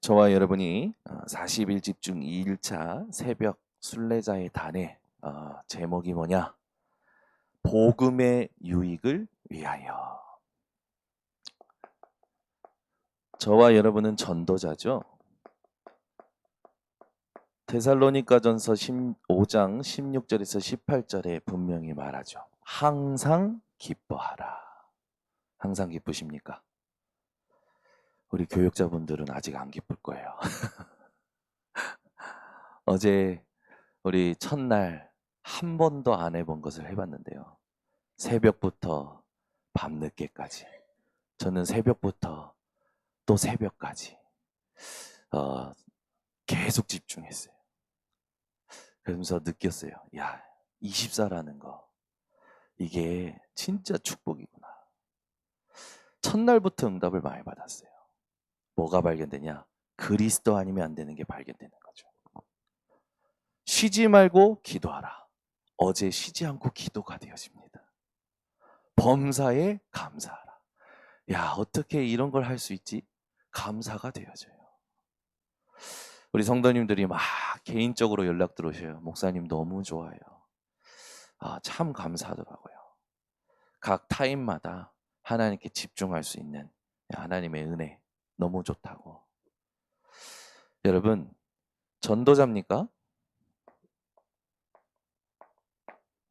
저와 여러분이 40일 집중 2일차 새벽 순례자의 단에 제목이 뭐냐? 복음의 유익을 위하여. 저와 여러분은 전도자죠. 데살로니가전서 15장 16절에서 18절에 분명히 말하죠. 항상 기뻐하라. 항상 기쁘십니까? 우리 교육자분들은 아직 안 기쁠 거예요. 어제 우리 첫날 한 번도 안 해본 것을 해봤는데요. 새벽부터 밤늦게까지. 저는 새벽부터 또 새벽까지 어, 계속 집중했어요. 그러면서 느꼈어요. 야, 24라는 거 이게 진짜 축복이구나. 첫날부터 응답을 많이 받았어요. 뭐가 발견되냐? 그리스도 아니면 안 되는 게 발견되는 거죠. 쉬지 말고 기도하라. 어제 쉬지 않고 기도가 되어집니다. 범사에 감사하라. 야, 어떻게 이런 걸 할 수 있지? 감사가 되어져요. 우리 성도님들이 막 개인적으로 연락 들어오셔요. 목사님 너무 좋아요. 참 감사하더라고요. 각 타임마다 하나님께 집중할 수 있는 하나님의 은혜 너무 좋다고. 여러분, 전도자입니까?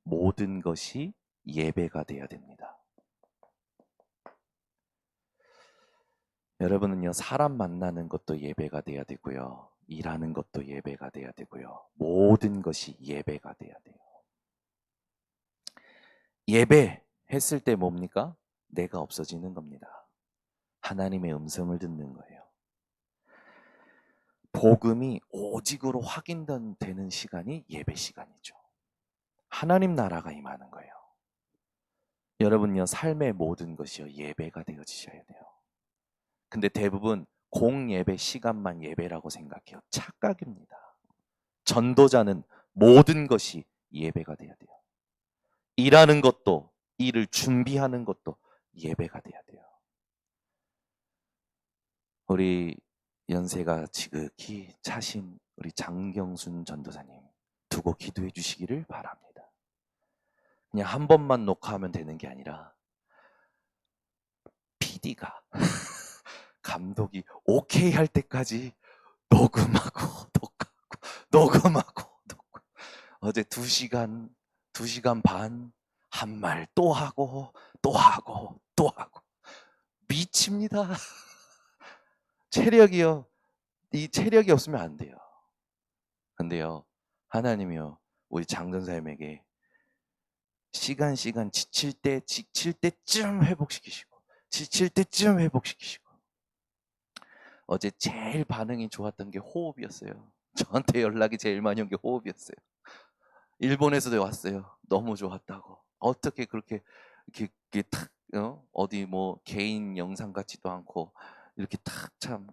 모든 것이 예배가 되어야 됩니다. 여러분은요, 사람 만나는 것도 예배가 돼야 되고요. 일하는 것도 예배가 돼야 되고요. 모든 것이 예배가 돼야 돼요. 예배 했을 때 뭡니까? 내가 없어지는 겁니다. 하나님의 음성을 듣는 거예요. 복음이 오직으로 확인되는 시간이 예배 시간이죠. 하나님 나라가 임하는 거예요. 여러분요, 삶의 모든 것이요 예배가 되어지셔야 돼요. 근데 대부분 공예배 시간만 예배라고 생각해요. 착각입니다. 전도자는 모든 것이 예배가 돼야 돼요. 일하는 것도, 일을 준비하는 것도 예배가 돼야 돼요. 우리 연세가 지극히 차신 우리 장경순 전도사님 두고 기도해 주시기를 바랍니다. 그냥 한 번만 녹화하면 되는 게 아니라 PD가 감독이 오케이 할 때까지 녹음하고 녹음하고 어제 2시간 반 한 말 또 하고 미칩니다. 체력이요. 이 체력이 없으면 안 돼요. 근데요, 하나님이요, 우리 장전사님에게 시간 지칠 때쯤 회복시키시고 어제 제일 반응이 좋았던 게 호흡이었어요. 저한테 연락이 제일 많이 온 게 호흡이었어요. 일본에서도 왔어요. 너무 좋았다고. 어떻게 그렇게 이렇게 탁 어디 뭐 개인 영상 같지도 않고 이렇게 탁 참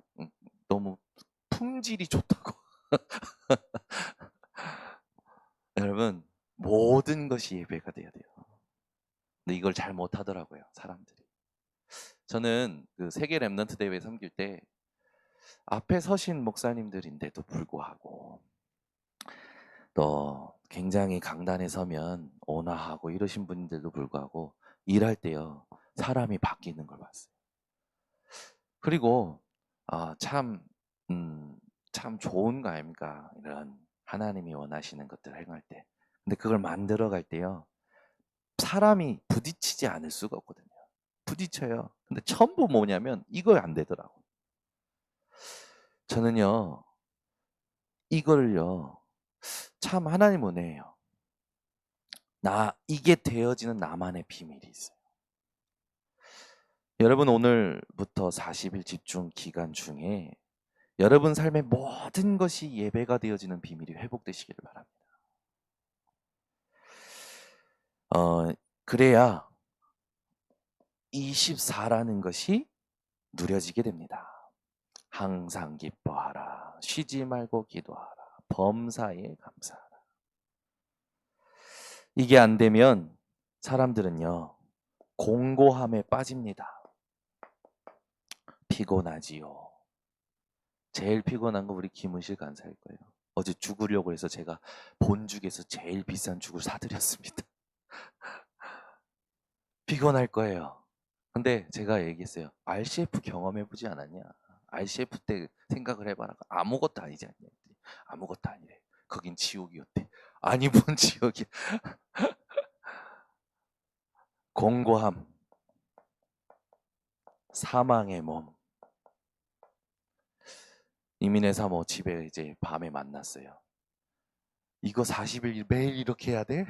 너무 품질이 좋다고. 여러분, 모든 것이 예배가 돼야 돼요. 근데 이걸 잘 못하더라고요, 사람들이. 저는 그 세계 랩넌트 대회 섬길 때 앞에 서신 목사님들인데도 불구하고 또 굉장히 강단에 서면 온화하고 이러신 분들도 불구하고 일할 때요, 사람이 바뀌는 걸 봤어요. 그리고 참, 참 좋은 거 아닙니까? 이런 하나님이 원하시는 것들을 행할 때. 근데 그걸 만들어 갈 때요, 사람이 부딪히지 않을 수가 없거든요. 부딪혀요. 근데 전부 뭐냐면 이거 안 되더라고. 저는요, 이걸요, 참 하나님 은혜예요. 이게 되어지는 나만의 비밀이 있어요. 여러분, 오늘부터 40일 집중 기간 중에 여러분 삶의 모든 것이 예배가 되어지는 비밀이 회복되시기를 바랍니다. 그래야 24라는 것이 누려지게 됩니다. 항상 기뻐하라. 쉬지 말고 기도하라. 범사에 감사하라. 이게 안 되면 사람들은요, 공고함에 빠집니다. 피곤하지요. 제일 피곤한 거 우리 김은실 간사일 거예요. 어제 죽으려고 해서 제가 본죽에서 제일 비싼 죽을 사드렸습니다. 피곤할 거예요. 근데 제가 얘기했어요. RCF 경험해보지 않았냐? RCF 때 생각을 해봐라. 아무것도 아니지 않냐? 아무것도 아니래. 거긴 지옥이었대. 아니 뭔 지옥이야. 공고함, 사망의 몸. 이민의 사모 집에 이제 밤에 만났어요. 이거 40일 매일 이렇게 해야 돼?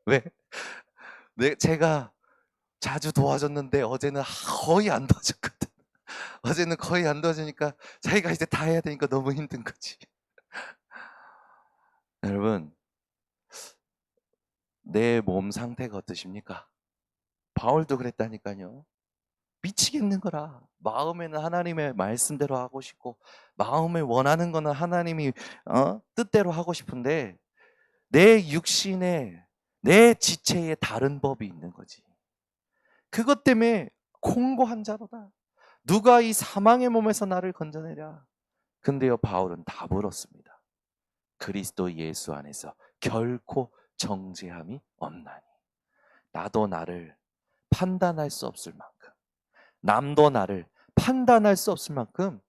왜? 제가 자주 도와줬는데 어제는 거의 안 도와줬거든. 어제는 거의 안 도와주니까 자기가 이제 다 해야 되니까 너무 힘든 거지. 여러분, 내 몸 상태가 어떠십니까? 바울도 그랬다니까요. 미치겠는 거라. 마음에는 하나님의 말씀대로 하고 싶고 마음에 원하는 거는 하나님이 뜻대로 하고 싶은데 내 육신에 내 지체에 다른 법이 있는 거지. 그것 때문에 공고한 자로다. 누가 이 사망의 몸에서 나를 건져내랴. 근데요 바울은 다 물었습니다. 그리스도 예수 안에서 결코 정죄함이 없나니. 나도 나를 판단할 수 없을 만큼, 남도 나를 판단할 수 없을 만큼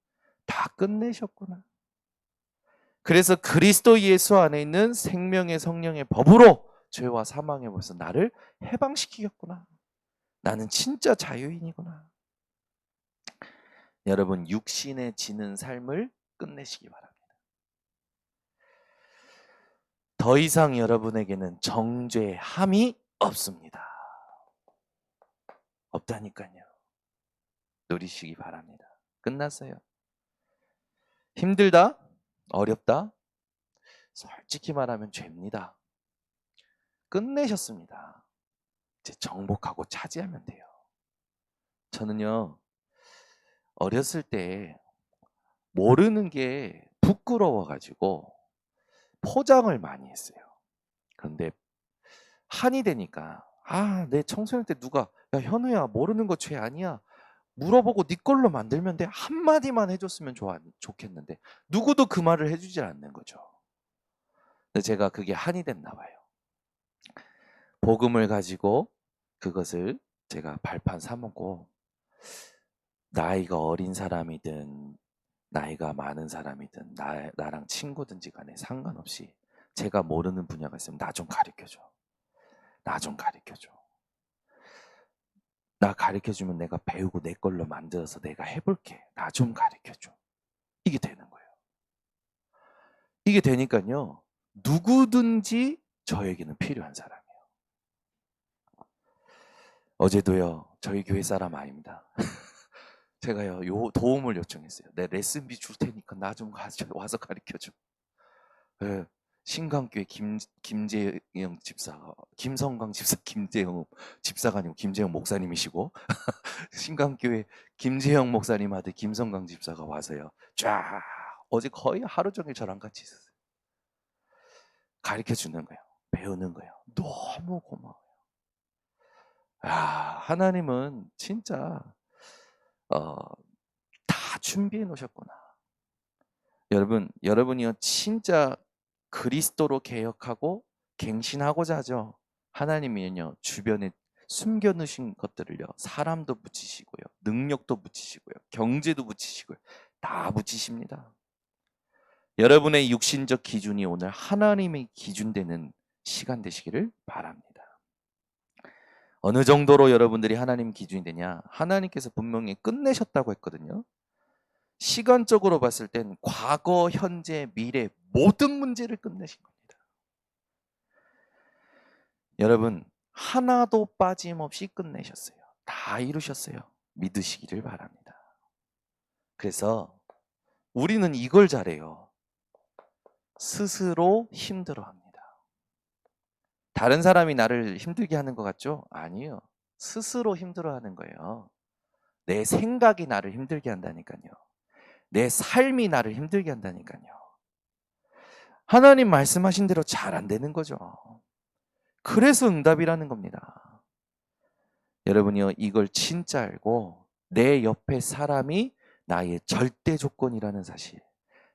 다 끝내셨구나. 그래서 그리스도 예수 안에 있는 생명의 성령의 법으로 죄와 사망의 법에서 나를 해방시키겠구나. 나는 진짜 자유인이구나. 여러분, 육신에 지는 삶을 끝내시기 바랍니다. 더 이상 여러분에게는 정죄함이 없습니다. 없다니까요. 누리시기 바랍니다. 끝났어요. 힘들다? 어렵다? 솔직히 말하면 죄입니다. 끝내셨습니다. 이제 정복하고 차지하면 돼요. 저는요, 어렸을 때 모르는 게 부끄러워가지고 포장을 많이 했어요. 그런데 한이 되니까 내 청소년 때 누가 야 현우야 모르는 거 죄 아니야 물어보고 네 걸로 만들면 돼 한마디만 해줬으면 좋겠는데 누구도 그 말을 해주질 않는 거죠. 근데 제가 그게 한이 됐나 봐요. 복음을 가지고 그것을 제가 발판 삼고 나이가 어린 사람이든 나이가 많은 사람이든 나랑 친구든지 간에 상관없이 제가 모르는 분야가 있으면 나 좀 가르쳐줘. 나 좀 가르쳐줘. 나 가르쳐주면 내가 배우고 내 걸로 만들어서 내가 해볼게. 나 좀 가르쳐줘. 이게 되는 거예요. 이게 되니까요. 누구든지 저에게는 필요한 사람이에요. 어제도요. 저희 교회 사람 아닙니다. 제가요. 도움을 요청했어요. 내 레슨비 줄 테니까 나 좀 와서 가르쳐줘. 네, 신강교회 김재영 집사가 김성강 집사 김재영 집사가 아니고 김재영 목사님이시고 신강교회 김재영 목사님 아들 김성강 집사가 와서요. 쫙 어제 거의 하루 종일 저랑 같이 있었어요. 가르쳐 주는 거예요. 배우는 거예요. 너무 고마워요. 하나님은 진짜 다 준비해 놓으셨구나. 여러분이요 진짜 그리스도로 개혁하고 갱신하고자 하죠. 하나님이요 주변에 숨겨놓으신 것들을요 사람도 붙이시고요 능력도 붙이시고요 경제도 붙이시고요 다 붙이십니다. 여러분의 육신적 기준이 오늘 하나님의 기준 되는 시간 되시기를 바랍니다. 어느 정도로 여러분들이 하나님 기준이 되냐? 하나님께서 분명히 끝내셨다고 했거든요. 시간적으로 봤을 땐 과거, 현재, 미래 모든 문제를 끝내신 겁니다. 여러분 하나도 빠짐없이 끝내셨어요. 다 이루셨어요. 믿으시기를 바랍니다. 그래서 우리는 이걸 잘해요. 스스로 힘들어합니다. 다른 사람이 나를 힘들게 하는 것 같죠? 아니요. 스스로 힘들어하는 거예요. 내 생각이 나를 힘들게 한다니까요. 내 삶이 나를 힘들게 한다니까요. 하나님 말씀하신 대로 잘 안 되는 거죠. 그래서 응답이라는 겁니다. 여러분이요, 이걸 진짜 알고 내 옆에 사람이 나의 절대 조건이라는 사실,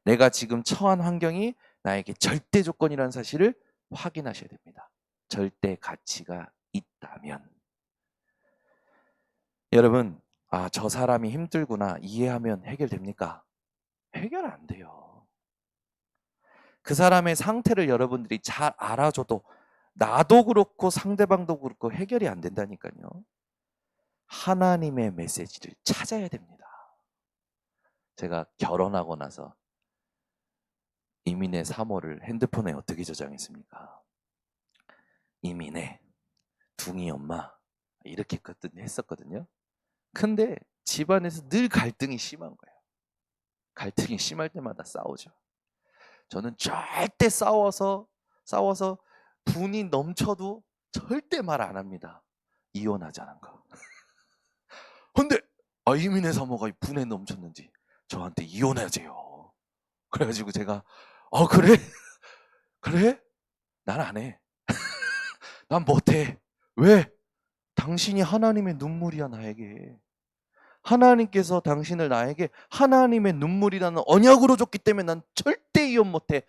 내가 지금 처한 환경이 나에게 절대 조건이라는 사실을 확인하셔야 됩니다. 절대 가치가 있다면. 여러분, 저 사람이 힘들구나 이해하면 해결됩니까? 해결 안 돼요. 그 사람의 상태를 여러분들이 잘 알아줘도 나도 그렇고 상대방도 그렇고 해결이 안 된다니까요. 하나님의 메시지를 찾아야 됩니다. 제가 결혼하고 나서 이민의 사모를 핸드폰에 어떻게 저장했습니까? 이민의 둥이 엄마 이렇게 했었거든요. 근데 집안에서 늘 갈등이 심한 거예요. 갈등이 심할 때마다 싸우죠. 저는 절대 싸워서 분이 넘쳐도 절대 말 안 합니다. 이혼하자는 거. 근데 이민의 사모가 분에 넘쳤는지 저한테 이혼하재요. 그래가지고 제가 그래? 그래? 난 안 해. 난 못해. 왜? 당신이 하나님의 눈물이야 나에게. 하나님께서 당신을 나에게 하나님의 눈물이라는 언약으로 줬기 때문에 난 절대 이혼 못해.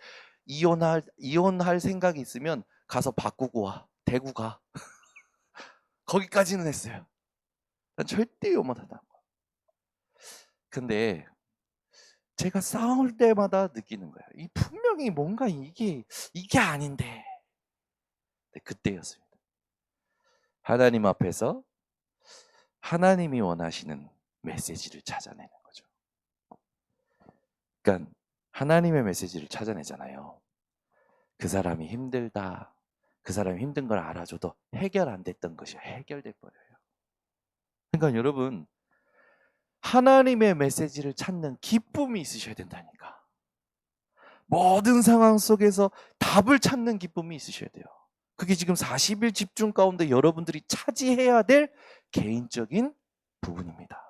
이혼할 생각이 있으면 가서 바꾸고 와. 대구 가. 거기까지는 했어요. 난 절대 이혼 못한다. 근데 제가 싸울 때마다 느끼는 거예요. 분명히 뭔가 이게 아닌데. 그때였습니다. 하나님 앞에서 하나님이 원하시는 메시지를 찾아내는 거죠. 그러니까 하나님의 메시지를 찾아내잖아요. 그 사람이 힘들다. 그 사람이 힘든 걸 알아줘도 해결 안 됐던 것이 해결돼 버려요. 그러니까 여러분, 하나님의 메시지를 찾는 기쁨이 있으셔야 된다니까. 모든 상황 속에서 답을 찾는 기쁨이 있으셔야 돼요. 그게 지금 40일 집중 가운데 여러분들이 차지해야 될 개인적인 부분입니다.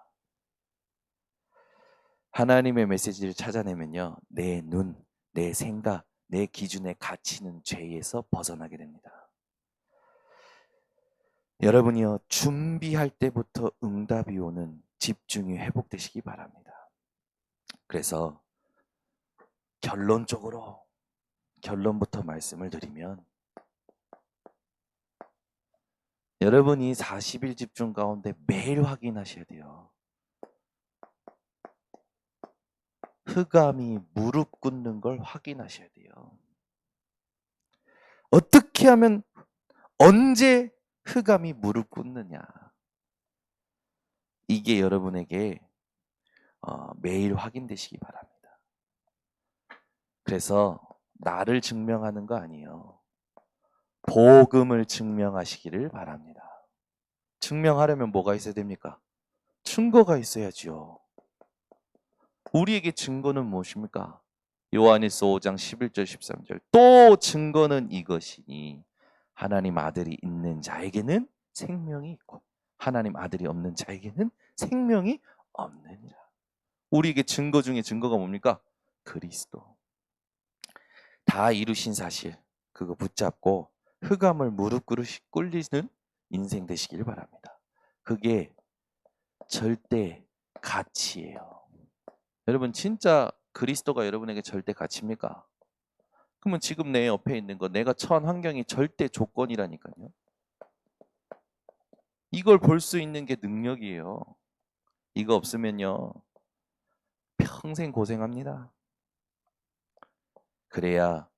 하나님의 메시지를 찾아내면요, 내 눈, 내 생각, 내 기준의 가치는 죄에서 벗어나게 됩니다. 여러분이요, 준비할 때부터 응답이 오는 집중이 회복되시기 바랍니다. 그래서 결론부터 말씀을 드리면, 여러분이 40일 집중 가운데 매일 확인하셔야 돼요. 흑암이 무릎 꿇는 걸 확인하셔야 돼요. 어떻게 하면, 언제 흑암이 무릎 꿇느냐. 이게 여러분에게 매일 확인되시기 바랍니다. 그래서 나를 증명하는 거 아니에요. 복음을 증명하시기를 바랍니다. 증명하려면 뭐가 있어야 됩니까? 증거가 있어야지요. 우리에게 증거는 무엇입니까? 요한일서 5장 11절 13절. 또 증거는 이것이니 하나님 아들이 있는 자에게는 생명이 있고 하나님 아들이 없는 자에게는 생명이 없느니라. 우리에게 증거 중에 증거가 뭡니까? 그리스도. 다 이루신 사실, 그거 붙잡고 흑암을 무릎 꿇리는 인생 되시길 바랍니다. 그게 절대 가치예요. 여러분, 진짜 그리스도가 여러분에게 절대 가치입니까? 그러면 지금 내 옆에 있는 거, 내가 처한 환경이 절대 조건이라니까요. 이걸 볼 수 있는 게 능력이에요. 이거 없으면요, 평생 고생합니다. 그래야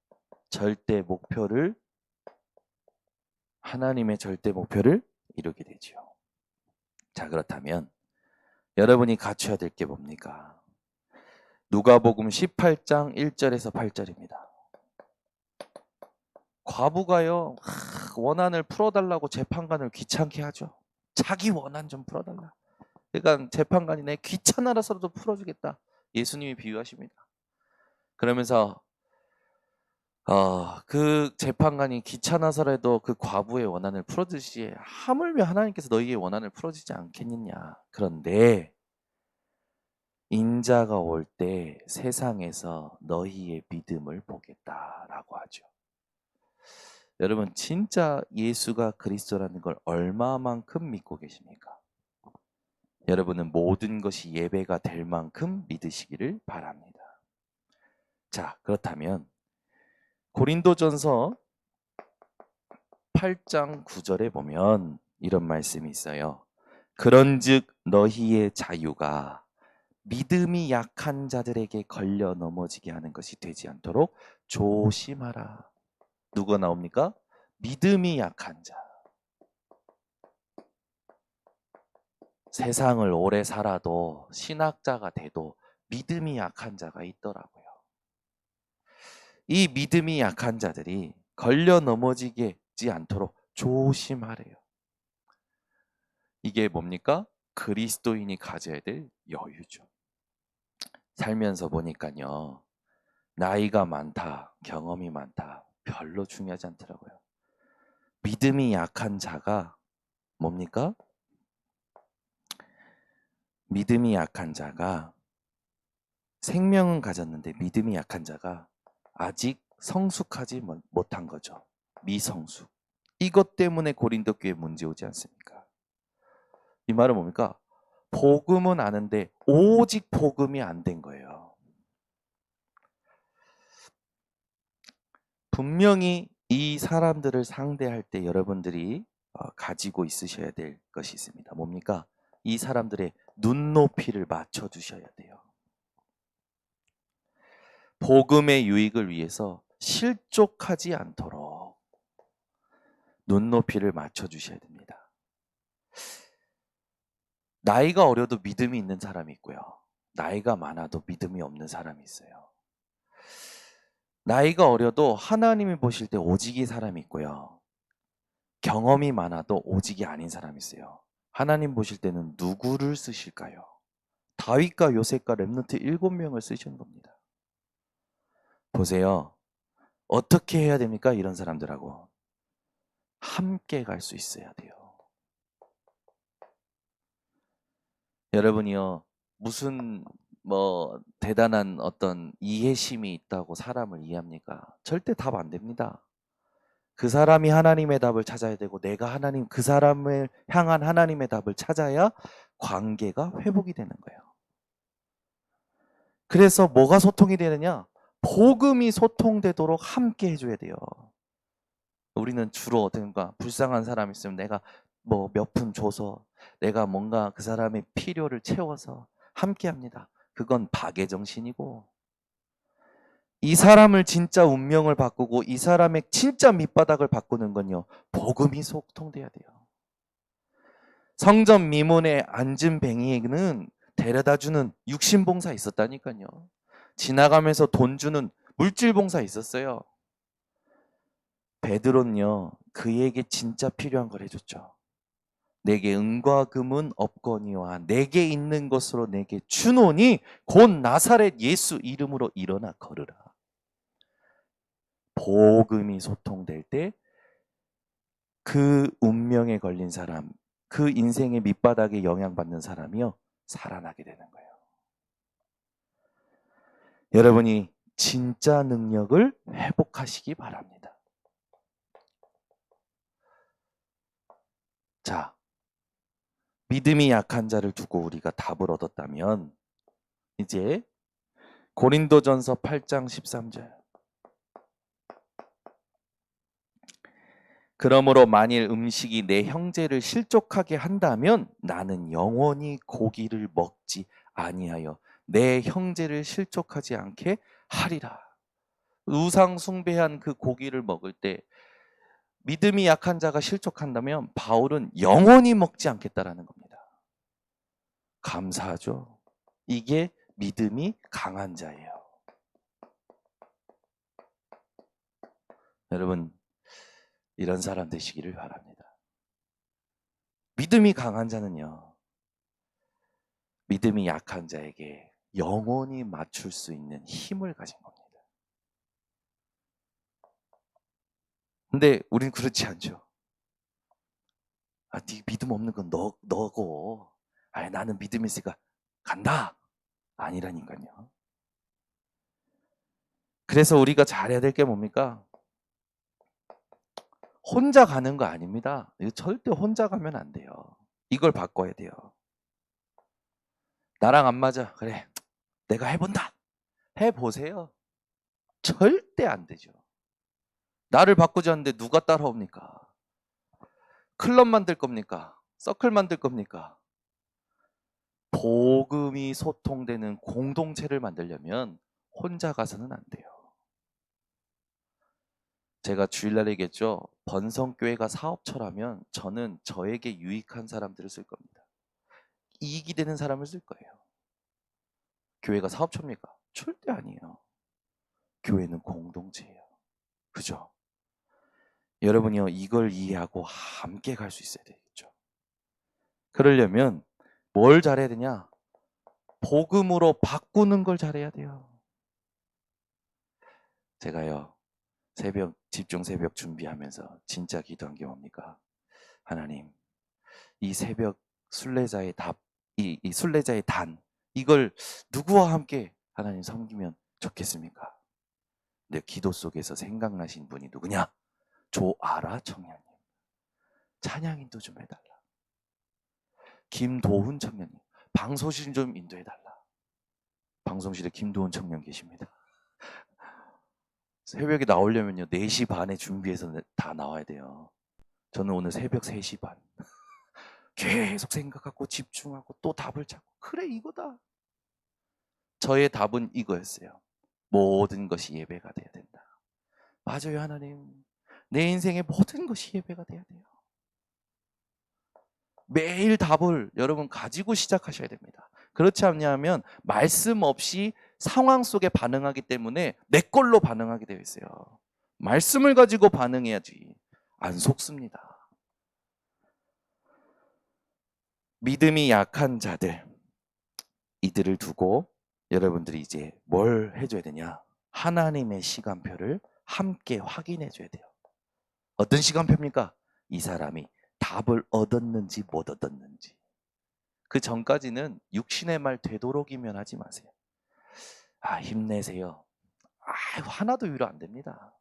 하나님의 절대 목표를 이루게 되죠. 자, 그렇다면 여러분이 갖춰야 될 게 뭡니까? 누가복음 18장 1절에서 8절입니다. 과부가요, 원한을 풀어달라고 재판관을 귀찮게 하죠. 자기 원한 좀 풀어달라. 그러니까 재판관이 내 귀찮아라서라도 풀어주겠다. 예수님이 비유하십니다. 그러면서 그 재판관이 귀찮아서라도 그 과부의 원한을 풀어주시지, 하물며 하나님께서 너희의 원한을 풀어주지 않겠느냐. 그런데 인자가 올 때 세상에서 너희의 믿음을 보겠다라고 하죠. 여러분, 진짜 예수가 그리스도라는 걸 얼마만큼 믿고 계십니까? 여러분은 모든 것이 예배가 될 만큼 믿으시기를 바랍니다. 자, 그렇다면 고린도전서 8장 9절에 보면 이런 말씀이 있어요. 그런즉 너희의 자유가 믿음이 약한 자들에게 걸려 넘어지게 하는 것이 되지 않도록 조심하라. 누가 나옵니까? 믿음이 약한 자. 세상을 오래 살아도 신학자가 돼도 믿음이 약한 자가 있더라고요. 이 믿음이 약한 자들이 걸려 넘어지지 않도록 조심하래요. 이게 뭡니까? 그리스도인이 가져야 될 여유죠. 살면서 보니까요. 나이가 많다, 경험이 많다, 별로 중요하지 않더라고요. 믿음이 약한 자가 뭡니까? 믿음이 약한 자가 생명은 가졌는데 믿음이 약한 자가 아직 성숙하지 못한 거죠. 미성숙. 이것 때문에 고린도 교회 문제 오지 않습니까? 이 말은 뭡니까? 복음은 아는데 오직 복음이 안 된 거예요. 분명히 이 사람들을 상대할 때 여러분들이 가지고 있으셔야 될 것이 있습니다. 뭡니까? 이 사람들의 눈높이를 맞춰 주셔야 돼요. 복음의 유익을 위해서 실족하지 않도록 눈높이를 맞춰 주셔야 됩니다. 나이가 어려도 믿음이 있는 사람이 있고요. 나이가 많아도 믿음이 없는 사람이 있어요. 나이가 어려도 하나님이 보실 때 오직이 사람이 있고요. 경험이 많아도 오직이 아닌 사람이 있어요. 하나님 보실 때는 누구를 쓰실까요? 다윗과 요셉과 렘넌트 7명을 쓰신 겁니다. 보세요. 어떻게 해야 됩니까? 이런 사람들하고 함께 갈 수 있어야 돼요. 여러분이요. 무슨 대단한 어떤 이해심이 있다고 사람을 이해합니까? 절대 답 안 됩니다. 그 사람이 하나님의 답을 찾아야 되고 내가 그 사람을 향한 하나님의 답을 찾아야 관계가 회복이 되는 거예요. 그래서 뭐가 소통이 되느냐? 복음이 소통되도록 함께 해줘야 돼요. 우리는 주로 어떤가 불쌍한 사람 있으면 내가 몇 푼 줘서 내가 뭔가 그 사람의 필요를 채워서 함께 합니다. 그건 박애 정신이고 이 사람을 진짜 운명을 바꾸고 이 사람의 진짜 밑바닥을 바꾸는 건요. 복음이 소통돼야 돼요. 성전 미문에 앉은 뱅이에는 데려다주는 육신봉사 있었다니까요. 지나가면서 돈 주는 물질봉사 있었어요. 베드로는요. 그에게 진짜 필요한 걸 해줬죠. 내게 은과 금은 없거니와 내게 있는 것으로 내게 주노니 곧 나사렛 예수 이름으로 일어나 걸으라. 복음이 소통될 때 그 운명에 걸린 사람, 그 인생의 밑바닥에 영향받는 사람이요 살아나게 되는 거예요. 여러분이 진짜 능력을 회복하시기 바랍니다. 자, 믿음이 약한 자를 두고 우리가 답을 얻었다면 이제 고린도전서 8장 13절. 그러므로 만일 음식이 내 형제를 실족하게 한다면 나는 영원히 고기를 먹지 아니하여 내 형제를 실족하지 않게 하리라. 우상 숭배한 그 고기를 먹을 때 믿음이 약한 자가 실족한다면 바울은 영원히 먹지 않겠다라는 겁니다. 감사하죠? 이게 믿음이 강한 자예요. 여러분, 이런 사람 되시기를 바랍니다. 믿음이 강한 자는요, 믿음이 약한 자에게 영원히 맞출 수 있는 힘을 가진 겁니다. 근데 우린 그렇지 않죠. 네 믿음 없는 건 너고. 나는 믿음 있으니까 간다. 아니라니까요. 그래서 우리가 잘해야 될 게 뭡니까? 혼자 가는 거 아닙니다. 이거 절대 혼자 가면 안 돼요. 이걸 바꿔야 돼요. 나랑 안 맞아. 그래, 내가 해본다. 해보세요. 절대 안 되죠. 나를 바꾸지 않는데 누가 따라옵니까? 클럽 만들 겁니까? 서클 만들 겁니까? 복음이 소통되는 공동체를 만들려면 혼자 가서는 안 돼요. 제가 주일날 얘기했죠. 번성교회가 사업처라면 저는 저에게 유익한 사람들을 쓸 겁니다. 이익이 되는 사람을 쓸 거예요. 교회가 사업처입니까? 절대 아니에요. 교회는 공동체예요. 그죠? 여러분이요, 이걸 이해하고 함께 갈 수 있어야 되겠죠. 그러려면 뭘 잘해야 되냐? 복음으로 바꾸는 걸 잘해야 돼요. 제가요, 집중 새벽 준비하면서 진짜 기도한 게 뭡니까? 하나님, 이 새벽 순례자의 답, 이 순례자의 단, 이걸 누구와 함께 하나님 섬기면 좋겠습니까? 내 기도 속에서 생각나신 분이 누구냐? 조아라 청년님. 찬양인도 좀 해달라. 김도훈 청년님. 방송실 좀 인도해달라. 방송실에 김도훈 청년 계십니다. 새벽에 나오려면요 4시 반에 준비해서 다 나와야 돼요. 저는 오늘 새벽 3시 반 계속 생각하고 집중하고 또 답을 찾고, 그래 이거다. 저의 답은 이거였어요. 모든 것이 예배가 돼야 된다. 맞아요, 하나님. 내 인생의 모든 것이 예배가 돼야 돼요. 매일 답을 여러분 가지고 시작하셔야 됩니다. 그렇지 않냐면 말씀 없이 상황 속에 반응하기 때문에 내 걸로 반응하게 되어 있어요. 말씀을 가지고 반응해야지. 안 속습니다. 믿음이 약한 자들, 이들을 두고 여러분들이 이제 뭘 해줘야 되냐? 하나님의 시간표를 함께 확인해 줘야 돼요. 어떤 시간표입니까? 이 사람이 답을 얻었는지 못 얻었는지. 그 전까지는 육신의 말 되도록이면 하지 마세요. 아, 힘내세요. 아, 하나도 위로 안 됩니다.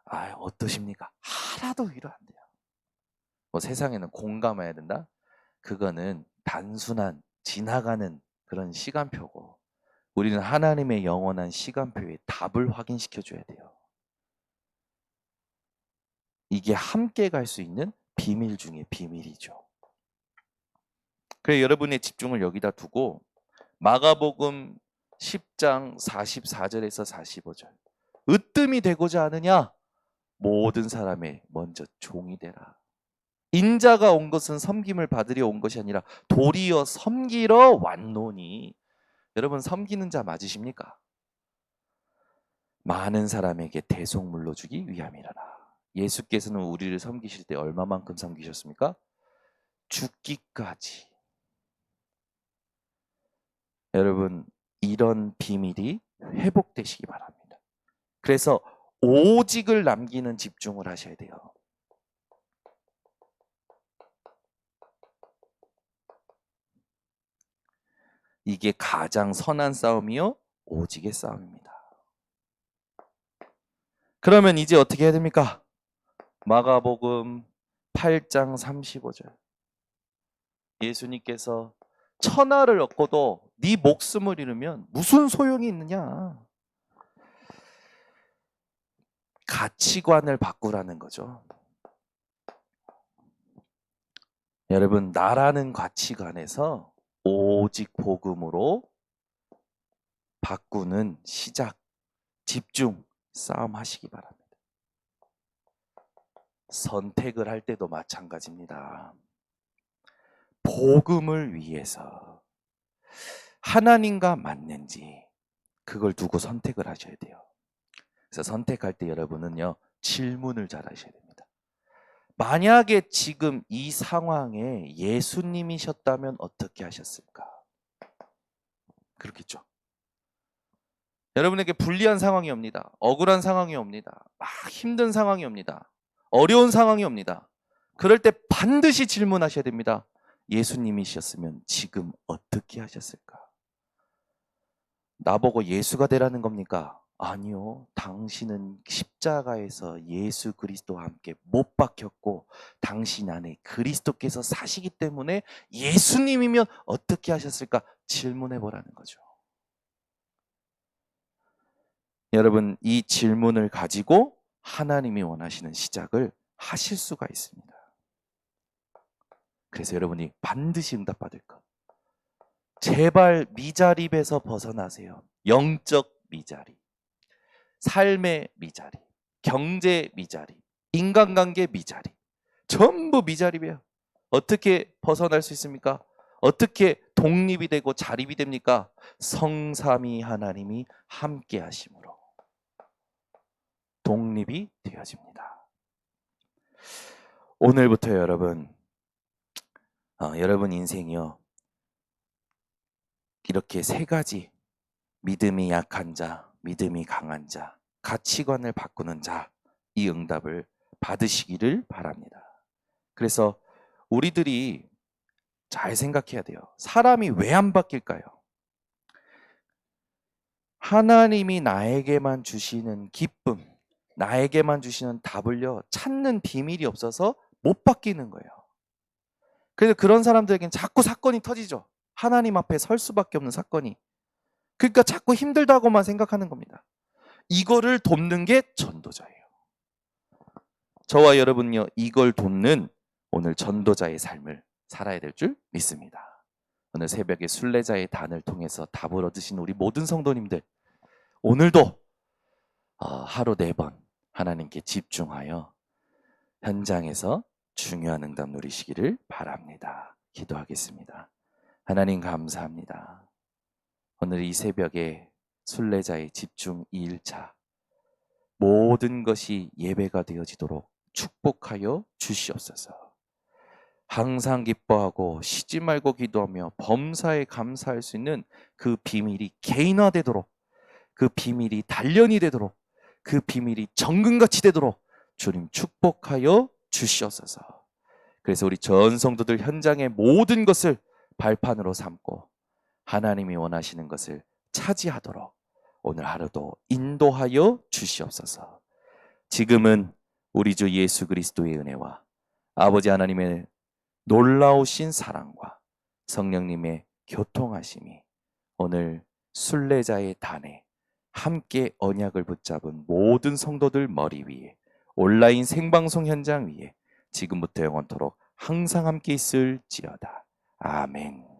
아, 어떠십니까? 하나도 위로 안 돼요. 뭐 세상에는 공감해야 된다? 그거는 단순한 지나가는 그런 시간표고, 우리는 하나님의 영원한 시간표에 답을 확인시켜 줘야 돼요. 이게 함께 갈 수 있는 비밀 중에 비밀이죠. 그래서 여러분의 집중을 여기다 두고 마가복음 10장 44절에서 45절. 으뜸이 되고자 하느냐? 모든 사람의 먼저 종이 되라. 인자가 온 것은 섬김을 받으려 온 것이 아니라 도리어 섬기러 왔노니. 여러분, 섬기는 자 맞으십니까? 많은 사람에게 대속물로 주기 위함이라라. 예수께서는 우리를 섬기실 때 얼마만큼 섬기셨습니까? 죽기까지. 여러분, 이런 비밀이 회복되시기 바랍니다. 그래서 오직을 남기는 집중을 하셔야 돼요. 이게 가장 선한 싸움이요, 오직의 싸움입니다. 그러면 이제 어떻게 해야 됩니까? 마가복음 8장 35절. 예수님께서 천하를 얻고도 네 목숨을 잃으면 무슨 소용이 있느냐? 가치관을 바꾸라는 거죠. 여러분, 나라는 가치관에서 오직 복음으로 바꾸는 시작, 집중, 싸움 하시기 바랍니다. 선택을 할 때도 마찬가지입니다. 복음을 위해서 하나님과 맞는지 그걸 두고 선택을 하셔야 돼요. 그래서 선택할 때 여러분은요, 질문을 잘 하셔야 됩니다. 만약에 지금 이 상황에 예수님이셨다면 어떻게 하셨을까? 그렇겠죠. 여러분에게 불리한 상황이 옵니다. 억울한 상황이 옵니다. 막 힘든 상황이 옵니다. 어려운 상황이 옵니다. 그럴 때 반드시 질문하셔야 됩니다. 예수님이셨으면 지금 어떻게 하셨을까? 나보고 예수가 되라는 겁니까? 아니요, 당신은 십자가에서 예수 그리스도와 함께 못 박혔고 당신 안에 그리스도께서 사시기 때문에 예수님이면 어떻게 하셨을까 질문해 보라는 거죠. 여러분, 이 질문을 가지고 하나님이 원하시는 시작을 하실 수가 있습니다. 그래서 여러분이 반드시 응답받을 것. 제발 미자립에서 벗어나세요. 영적 미자립, 삶의 미자립, 경제 미자립, 인간관계 미자립. 전부 미자립이에요. 어떻게 벗어날 수 있습니까? 어떻게 독립이 되고 자립이 됩니까? 성삼위 하나님이 함께 하심으로 독립이 되어집니다. 오늘부터 여러분 인생이요, 이렇게 세 가지, 믿음이 약한 자, 믿음이 강한 자, 가치관을 바꾸는 자, 이 응답을 받으시기를 바랍니다. 그래서 우리들이 잘 생각해야 돼요. 사람이 왜 안 바뀔까요? 하나님이 나에게만 주시는 기쁨, 나에게만 주시는 답을요, 찾는 비밀이 없어서 못 바뀌는 거예요. 그래서 그런 사람들에겐 자꾸 사건이 터지죠. 하나님 앞에 설 수밖에 없는 사건이. 그러니까 자꾸 힘들다고만 생각하는 겁니다. 이거를 돕는 게 전도자예요. 저와 여러분요, 이걸 돕는 오늘 전도자의 삶을 살아야 될 줄 믿습니다. 오늘 새벽에 순례자의 단을 통해서 답을 얻으신 우리 모든 성도님들, 오늘도 하루 4번 하나님께 집중하여 현장에서 중요한 응답 누리시기를 바랍니다. 기도하겠습니다. 하나님 감사합니다. 오늘 이 새벽에 순례자의 집중 2일차, 모든 것이 예배가 되어지도록 축복하여 주시옵소서. 항상 기뻐하고 쉬지 말고 기도하며 범사에 감사할 수 있는 그 비밀이 개인화되도록, 그 비밀이 단련이 되도록, 그 비밀이 정금같이 되도록 주님 축복하여 주시옵소서. 그래서 우리 전 성도들 현장의 모든 것을 발판으로 삼고 하나님이 원하시는 것을 차지하도록 오늘 하루도 인도하여 주시옵소서. 지금은 우리 주 예수 그리스도의 은혜와 아버지 하나님의 놀라우신 사랑과 성령님의 교통하심이 오늘 순례자의 단에 함께 언약을 붙잡은 모든 성도들 머리 위에, 온라인 생방송 현장 위에 지금부터 영원토록 항상 함께 있을지어다. 아멘.